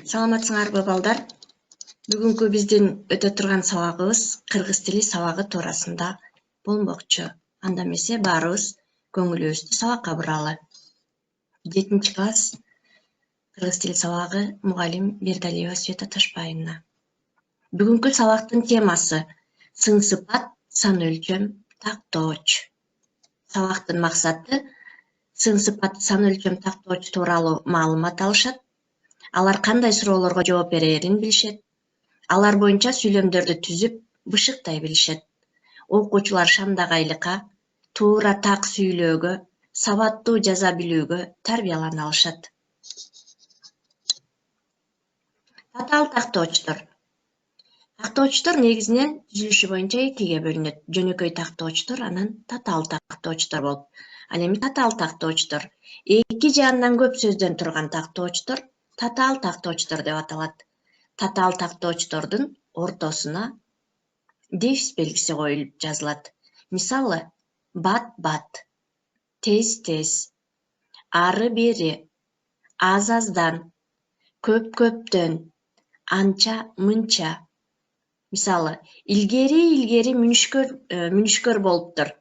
Саламатсыңарбы балдар? Бүгүнкү биздин өтө турган сабагыбыз кыргыз тили сабагы туурасында болмокчу. Анда эмесе баарыбыз көңүлүбүздү сабакка буралы. 7 класс кыргыз тили сабагы мугалим Бердалиева Света Ташпайевна. Бүгүнкү сабактын темасы сын сыпат, сан өлчөм, тактооч. Сабактын максаты сын сыпат, сан өлчөм, тактооч тууралуу маалымат алышат. Алар кандай суроолорго жооп берерин билишет. Алар боюнча сүйлөмдөрдү түзүп, бышыктай билишет. Окуучулар шамдагайлыкка, туура так сүйлөөгө, сабаттуу жаза билүүгө тарбиялана алышат. Татаал тактоочтор. Тактоочтор негизинен түзүлүшү боюнча экиге бөлүнөт. Жөнөкөй тактоочтор, анан татаал тактоочтор болуп. Ал эми татаал тактоочтор эки же андан көп сөздөн турган тактоочтор татаал тактоочтор деп аталат. Татаал тактоочтордун ортосуна дефис белгиси коюлуп жазылат. Мисалы, бат-бат, тез-тез, ары-бери, аз-аздан, көп-көптөн, анча-мынча. Мисалы, илгери мүнүшкөр болуптур.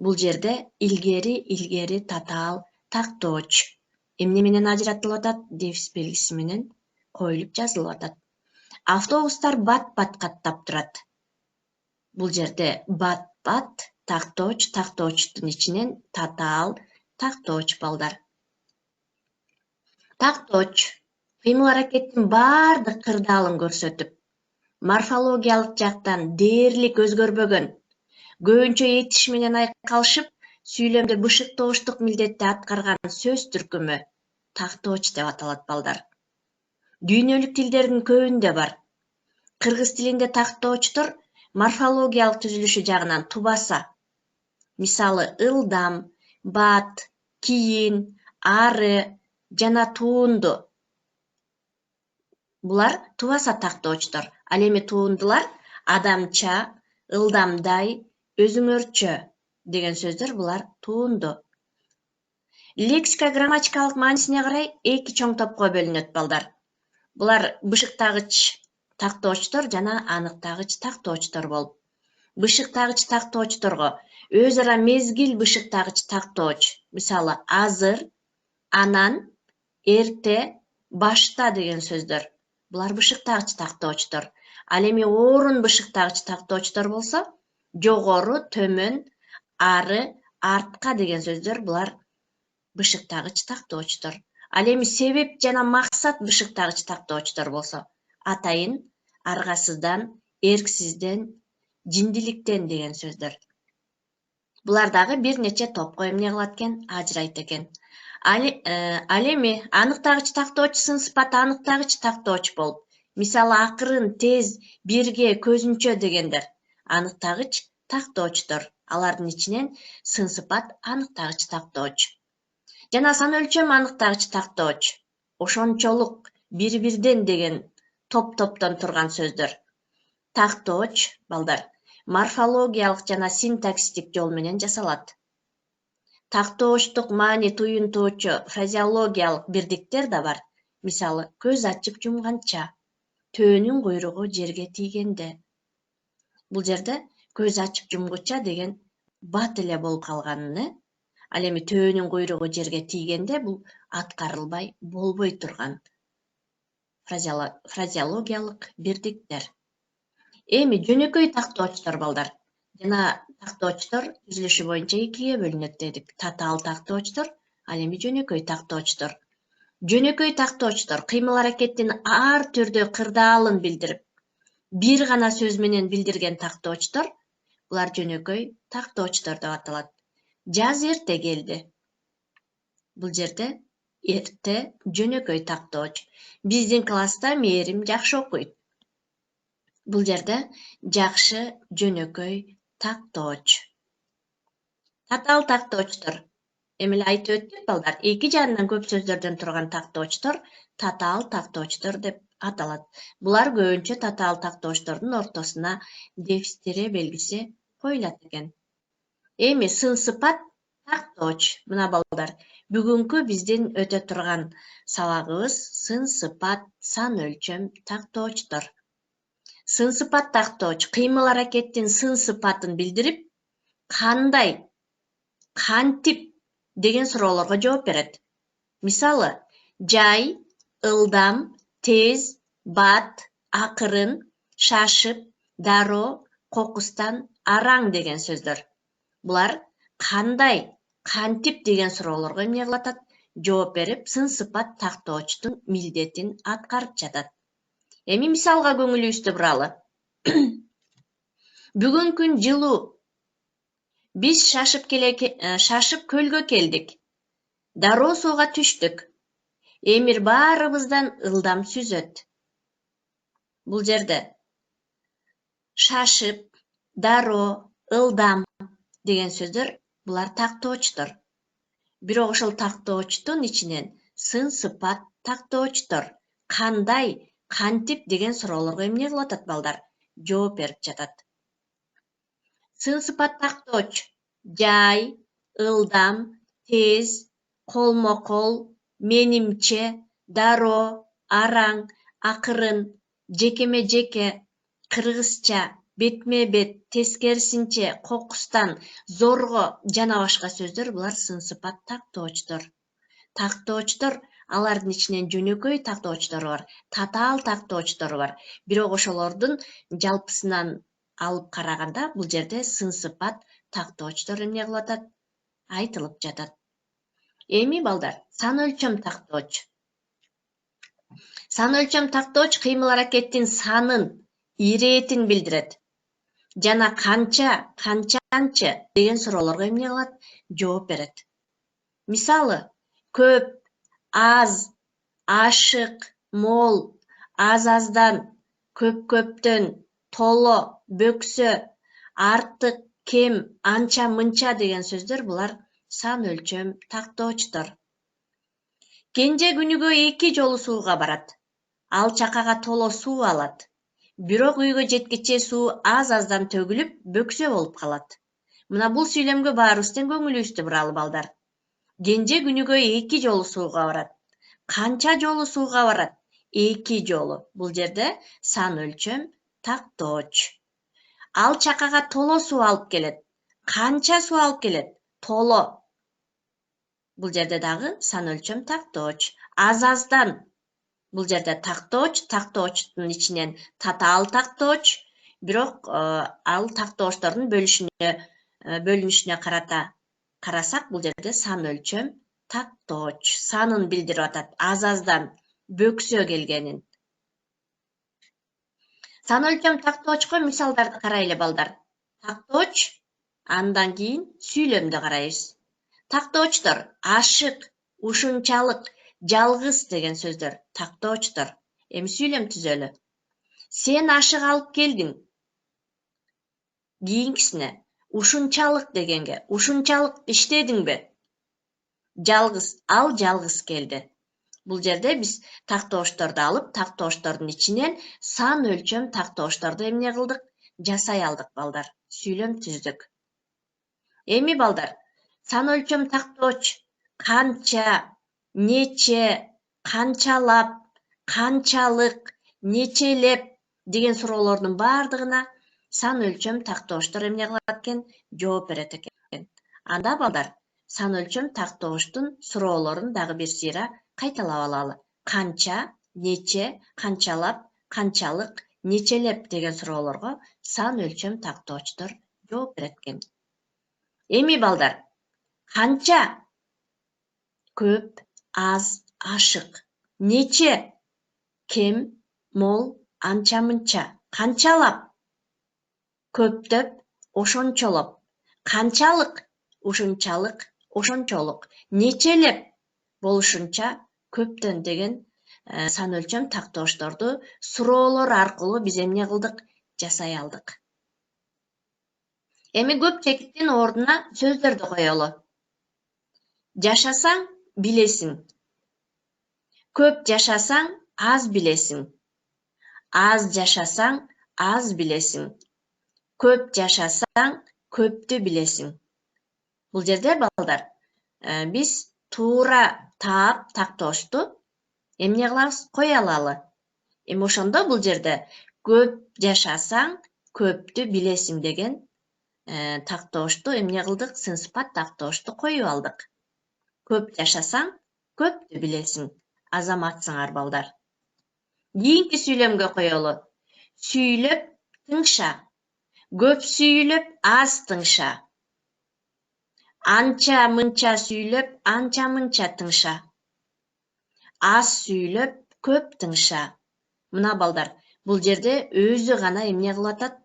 Бул жерде илгери татаал тактооч. Эмне менен ажыратылып атат? Дефис белгиси менен коюлуп жазылып атат. Автобустар бат-бат каттап турат. Бул жерде бат-бат тактооч, тактоочтун ичинен татаал тактооч балдар. Тактооч кыймыл аракеттин баардык кырдаалын көрсөтүп, морфологиялык жактан дээрлик өзгөрбөгөн, көбүнчө этиш менен айкалышып, сүйлөмдө бышыктоочтук милдетти аткарган сөз түркүмү тактооч деп аталат балдар. Дүйнөлүк тилдердин көбүндө бар. Кыргыз тилинде тактоочтор морфологиялык түзүлүшү жагынан тубаса. Мисалы, ылдам, бат, кийин, ары жана туунду. Булар тубаса тактоочтор. Ал эми туундулар адамча, ылдамдай, өзүңөрчө деген сөздөр булар туунду. Лексика грамматикалык маанисине карай эки чоң топко бөлүнөт балдар. Булар бышыктагыч тактоочтор жана аныктагыч тактоочтор болуп. Бышыктагыч тактоочторго өз ара мезгил бышыктагыч тактооч. Мисалы, азыр, анан, эрте, башта деген сөздөр. Булар бышыктагыч тактоочтор. Ал эми орун бышыктагыч тактоочтор болсо, жогору, төмөн, ары, артка деген сөздөр булар бышыктагыч тактоочтор. Ал эми себеп жана максат бышыктагыч тактоочтор болсо, атайын, аргасыздан, эрксизден, жиндиликтен деген сөздөр. Булар дагы бир нече топко эмне кылат экен, ажырайт экен. Ал эми аныктагыч тактооч сын сыпат аныктагыч тактооч болуп. Мисалы, акырын, тез, бирге, көзүнчө дегендер. Аныктагыч тактоочтор. Алардын ичинен сын сыпат аныктагыч тактооч. Жана сан өлчөм аныктагыч тактооч. Ошончолук, бир-бирден деген топтон турган сөздөр. Тактооч, балдар, морфологиялык жана синтаксистик жол менен жасалат. Тактоочтук маани туюнтуучу фразеологиялык бирдиктер да бар. Мисалы, көз ачып жумганча, төөнүн куйругу жерге тийгенде. Бул жерде көз ачып жумгуча деген бат эле болуп калганы, ал эми төөнүн куйругу жерге тийгенде бул аткарылбай болбой турган фразеологиялык бирдиктер. Эми жөнөкөй тактоочтор балдар. Жана тактоочтор түзүлүшү боюнча экиге бөлүнөт дедик. Татаал тактоочтор, ал эми жөнөкөй тактоочтор. Жөнөкөй тактоочтор кыймыл аракеттин ар түрдүү кырдаалын билдирип, бир гана сөз менен билдирген тактоочтор, булар жөнөкөй тактоочтор деп аталат. Жаз эрте келди. Бул жерде эрте жөнөкөй тактооч. Биздин класста Мээрим жакшы окуйт. Бул жерде жакшы жөнөкөй тактооч. Татаал тактоочтор. Эми эле айтып өттүк балдар, эки же андан көп сөздөрдөн турган тактоочтор татаал тактоочтор деп аталат. Булар көбүнчө татаал тактоочтордун ортосуна дефис тире белгиси коюлат экен. Эми сын сыпат Тактооч. Мына балдар, бүгүнкү биздин өтө турган сабагыбыз сын сыпат, сан өлчөм, тактоочтор. Сын сыпат тактооч кыймыл аракеттин сын сыпатын билдирип, кандай, кантип деген суроолорго жооп берет. Мисалы, жай, ылдам, тез, бат, акырын, шашып, дароо, кокустан, араң деген сөздөр. Булар кандай, кантип деген суроолорго эмне кылып атат? Жооп берип, сын сыпат тактоочтун милдетин аткарып жатат. Эми мисалга көңүлүбүздү буралы. Бүгүн күн жылуу. Биз шашып көлгө келдик. Дароо сууга түштүк. Эмир баарыбыздан ылдам сүзөт. Бул жерде шашып, дароо, ылдам деген сөздөр булар тактоочтор. Бирок ошол тактоочтун ичинен сын сыпат тактоочтор кандай, кантип деген суроолорго эмне кылып атат балдар? Жооп берип жатат. Сын сыпат тактооч жай, ылдам, тез, колмо-кол, менимче, дароо, араң, акырын, жекеме-жеке, кыргызча, бетме-бет, тескерисинче, кокустан, зорго жана башка сөздөр булар сын сыпат тактоочтор. Тактоочтор алардын ичинен жөнөкөй тактоочтор бар, татаал тактоочтор бар. Бирок ошолордун жалпысынан алып караганда бул жерде сын сыпат тактоочтор эмне кылып атат? Айтылып жатат. Эми балдар, сан өлчөм тактооч. Сан өлчөм тактооч кыймыл аракеттин санын, иретин билдирет. Жана канча, канчанчы деген суроолорго эмне кылат? Жооп берет. Мисалы, көп, аз, ашык, мол, аз-аздан, көп-көптөн, толо, бөксө, артык, кем, анча-мынча деген сөздөр булар сан өлчөм тактоочтор. Кенже күнүгө 2 жолу сууга барат. Ал чакага толо суу алат. Бирок үйгө жеткиче суу аз-аздан төгүлүп, бөксө болуп калат. Мына бул сүйлөмгө баарыбыздын көңүлүбүздү буралы балдар. Кенже күнүгө 2 жолу сууга барат. Канча жолу сууга барат? 2 жолу. Бул жерде сан өлчөм тактооч. Ал чакага толо суу алып келет. Канча суу алып келет? Толо. Бул жерде дагы сан өлчөм тактооч. Аз-аздан. Бул жерде тактооч, тактоочтун ичинен татаал тактооч, бирок ал тактоочтордун бөлүнүшүнө карасак, бул жерде сан өлчөм тактооч. Санын билдирип атат. Аз-аздан, бөксө келгенин. Сан өлчөм тактоочко мисалдарды карайлы балдар. Тактооч, андан кийин сүйлөмдү карайбыз. Тактоочтор ашык, ушунчалык, жалгыз деген сөздөр тактоочтор. Эми сүйлөм түзөлү. Сен ашык алып келдиң. Кийинкисине ушунчалык дегенге ушунчалык иштедиңби? Жалгыз, ал жалгыз келди. Бул жерде биз тактоочторду алып, тактоочтордун ичинен сан өлчөм тактоочторду эмне кылдык? Жасай алдык балдар. Сүйлөм түздүк. Эми балдар, сан өлчөм тактооч канча, нече, канчалап, канчалык, нечелеп деген суроолордун баардыгына сан өлчөм тактоочтор эмне кылат экен? Жооп берет экен. Анда балдар, сан өлчөм тактоочтун суроолорун дагы бир сыйра кайталап алалы. Канча, нече, канчалап, канчалык, нечелеп деген суроолорго сан өлчөм тактоочтор жооп берет экен. Эми балдар, канча? Көп, аз, ашык. Нече? Кем, мол, анча-мынча. Канчалап? Көптөп, ошончолоп. Канчалык? Ушунчалык, ошончолук. Нечелеп? Болушунча, көптөн деген сан өлчөм тактоочторду суроолор аркылуу биз эмне кылдык? Жасай алдык. Эми көп чекиттин ордуна сөздөрдү коелу. Жашасаң, билесиң. Көп жашасаң, аз билесиң. Аз жашасаң, аз билесиң. Көп жашасаң, көптү билесиң. Бул жерде балдар биз туура таап тактоочту эмне кылабыз? Кое алалы. Эми ошондо бул жерде көп жашасаң, көптү билесиң деген тактоочту эмне кылдык? Сын сыпат тактоочту коюп алдык. Көп жашасаң, көптү билесиң. Азаматсыңар балдар. Кийинки сүйлөмгө коелу. Сүйлөп тыңша. Көп сүйлөп аз тыңша. Анча мынча сүйлөп анча мынча тыңша. Аз сүйлөп көп тыңша. Мына балдар, бул жерде өзү гана эмне кылып атат?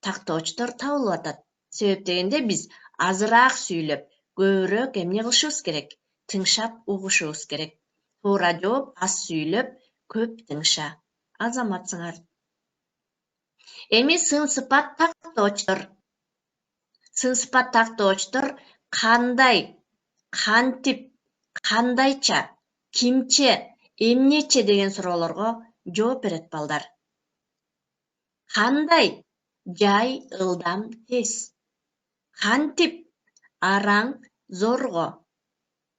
Тактоочтор табылып атат. Себеп дегенде биз азыраак сүйлөп, көбүрөөк эмне кылышыбыз керек? Тыңшап угушубуз керек. Туура жооп аз сүйлөп, көп тыңша. Азаматсыңар. Эми сын сыпат тактоочтор. Сын сыпат тактоочтор кандай, кантип, кандайча, кимче, эмнече деген суроолорго жооп берет балдар. Кандай? Жай, ылдам, тез. Кантип? Араң, зорго.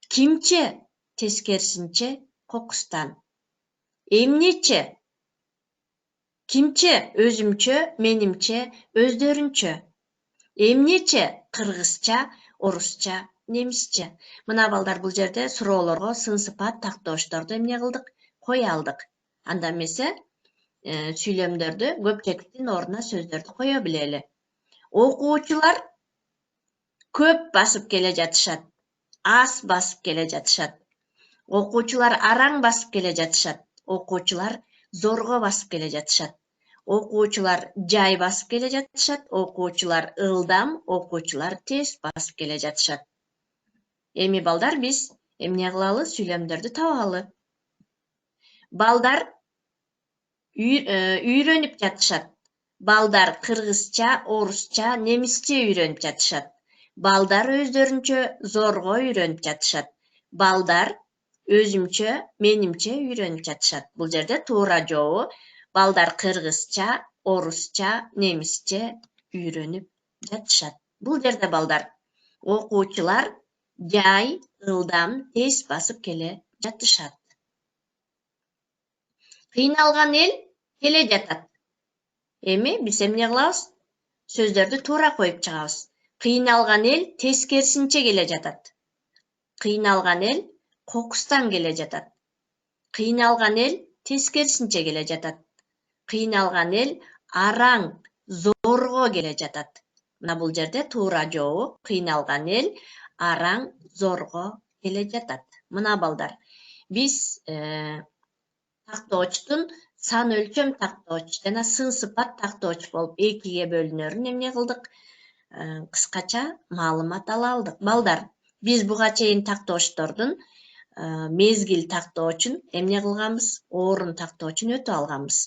Кимче? Тескерисинче, кокустан. Эмнече? Кимче? Өзүмчө, менимче, өздөрүнчө. Эмнече? Кыргызча, орусча, немисче. Мына балдар, бул жерде суроолорго сын сыпат тактоочторду эмне кылдык? Кое алдык. Анда эмесе сүйлөмдөрдү көпчөктүн ордуна сөздөрдү кое билели. Окуучулар көп басып келе жатышат, аз басып келе жатышат. Окуучулар араң басып келе жатышат, окуучулар зорго басып келе жатышат. Окуучулар жай басып келе жатышат, окуучулар ылдам, окуучулар тез басып келе жатышат. Эми балдар, биз эмне кылалы? Сүйлөмдөрдү табалы. Балдар үйрөнүп жатышат. Балдар кыргызча, орусча, немисче үйрөнүп жатышат. Балдар өздөрүнчө зорго үйрөнүп жатышат. Балдар өзүмчө, менимче үйрөнүп жатышат. Бул жерде туура жообу балдар кыргызча, орусча, немисче үйрөнүп жатышат. Бул жерде балдар окуучулар жай, ылдам, тез басып келе жатышат. Кыйналган эл келе жатат. Эми биз эмне кылабыз? Сөздөрдү туура коюп чыгабыз. Кыйналган эл тескерисинче келе жатат. Кыйналган эл кокустан келе жатат. Кыйналган эл тескерисинче келе жатат. Кыйналган эл араң, зорго келе жатат. Мына бул жерде туура жообу кыйналган эл араң, зорго келе жатат. Мына балдар, биз тактоочтун сан өлчөм тактооч жана сын сыпат тактооч болуп экиге бөлүнөрүн эмне кылдык? Кыскача маалымат ала алдык. Балдар, биз буга чейин тактоочтордун мезгил тактоочун эмне кылганбыз? Орун тактоочун өтүп алганбыз.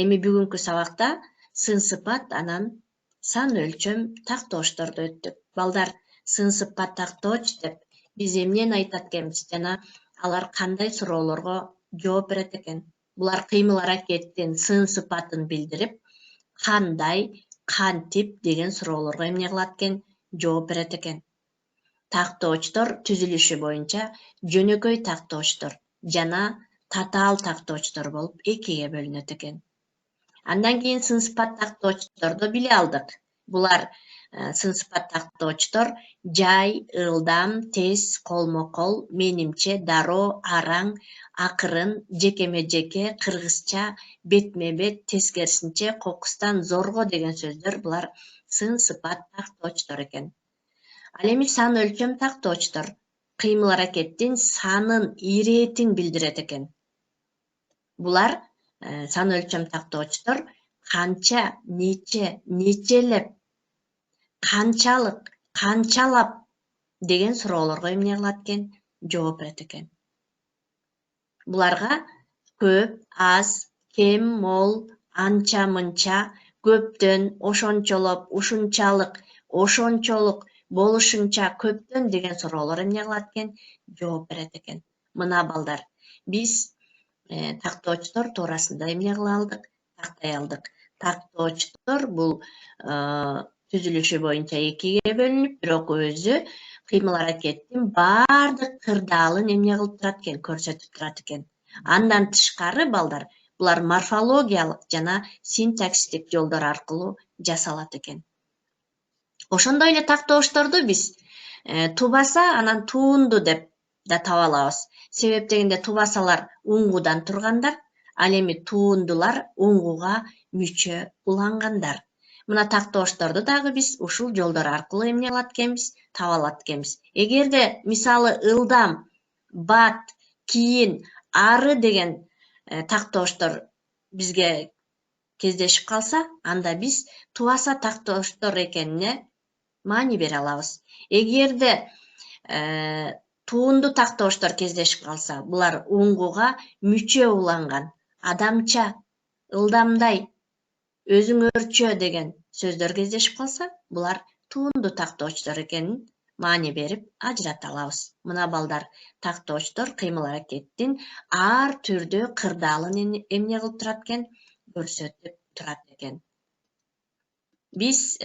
Эми бүгүнкү сабакта сын сыпат анан сан өлчөм тактоочторду өттүк. Балдар, сын сыпат тактооч деп биз эмнени айтат экенбиз жана алар кандай суроолорго жооп берет экен? Булар кыймыл аракеттин сын сыпатын билдирип, кандай, кантип деген суроолорго эмне кылат экен? Жооп берет экен. Тактоочтор түзүлүшү боюнча жөнөкөй тактоочтор жана татаал тактоочтор болуп экиге бөлүнөт экен. Андан кийин сын сыпат тактоочторду биле алдык. Булар сын сыпат тактоочтор жай, ылдам, тез, колмо-кол, менимче, дароо, араң, акырын, жекеме-жеке, кыргызча, бетме-бет, тескерисинче, кокустан, зорго деген сөздөр булар сын сыпат тактоочтор экен. Ал эми сан өлчөм тактоочтор кыймыл аракеттин санын, иретин билдирет экен. Булар сан өлчөм тактоочтор канча, нече, нечелеп, канчалык, канчалап деген суроолорго эмне кылат экен? Жооп берет экен. Буларга көп, аз, кем, мол, анча мынча, көптөн, ошончолоп, ушунчалык, ошончолук, болушунча, көптөн деген суроолор эмне кылат экен? Жооп берет экен. Мына балдар, биз тактоочтор туурасында эмне кыла алдык? Тактай алдык. Тактоочтор бул түзүлүшү боюнча экиге бөлүнүп, бирок өзү кыймыл аракеттин баардык кырдаалын эмне кылып турат экен, көрсөтүп турат экен. Андан тышкары балдар, булар морфологиялык жана синтаксистик жолдор аркылуу жасалат экен. Ошондой эле тактоошторду биз тубаса анан туунду деп да таба алабыз. Себеп дегенде тубасалар уңгудан тургандар, ал эми туундулар уңгуга мүчө улангандар. Мына тактоошторду дагы биз ушул жолдор аркылуу эмне кылат экенбиз, таба алат экенбиз. Эгерде мисалы ылдам, бат, кийин, ары деген тактооштор бизге кездешип калса, анда биз тубаса тактооштор экенине маани бере алабыз. Эгерде туунду тактооштор кездешип калса, булар уңгуга мүчө уланган, адамча, ылдамдай, өзүңөрчө деген сөздөр кездешип калса, булар туунду тактоочтор экенин маани берип ажырата алабыз. Мына балдар, тактоочтор кыймыл аракеттин ар түрдүү кырдаалын эмне кылып турат экен, көрсөтүп турат экен. Биз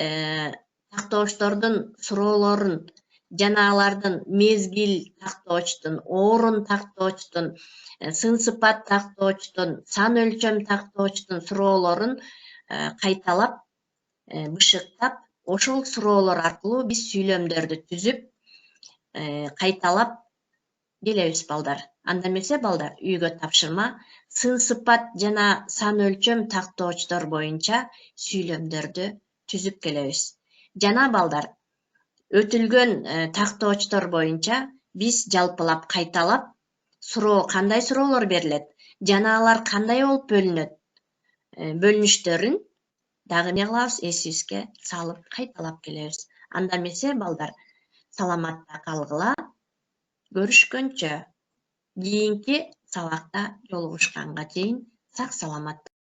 тактоочтордун суроолорун жана алардын мезгил тактоочтун, орун тактоочтун, сын сыпат тактоочтун, сан өлчөм тактоочтун суроолорун кайталап, бышыктап, ошол суроолор аркылуу биз сүйлөмдөрдү түзүп, кайталап келебиз балдар. Анда эмесе балдар, үйгө тапшырма сын сыпат жана сан өлчөм тактоочтор боюнча сүйлөмдөрдү түзүп келебиз. Жана балдар, өтүлгөн тактоочтор боюнча биз жалпылап кайталап, кандай суроолор берилет, жана алар кандай болуп бөлүнөт, бөлүнүштөрүн дагы эмне кылабыз, эсибизге салып кайталап келебиз. Анда эмесе балдар, саламатта калгыла, көрүшкөнчө. Кийинки сабакта жолугушканга чейин сак саламатта